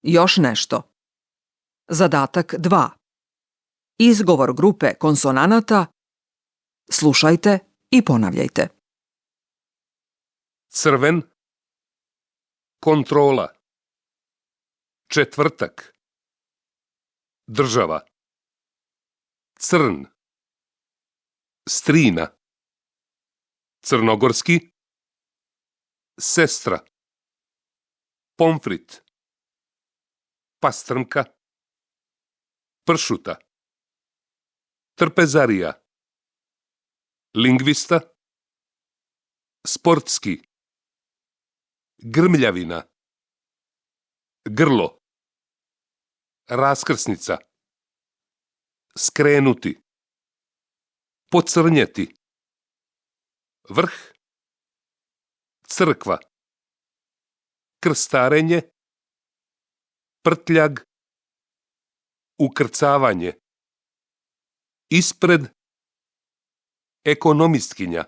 Još nešto. Zadatak 2. Izgovor grupe konsonanata. Slušajte i ponavljajte. Crven, kontrola, četvrtak, država, crn, strina, crnogorski, sestra, pomfrit, pastrmka, pršuta, trpezarija, lingvista, sportski, grmljavina, grlo, raskrsnica, skrenuti, pocrnjeti, vrh, crkva, krstarenje, prtljag, ukrcavanje, ispred, ekonomistkinja.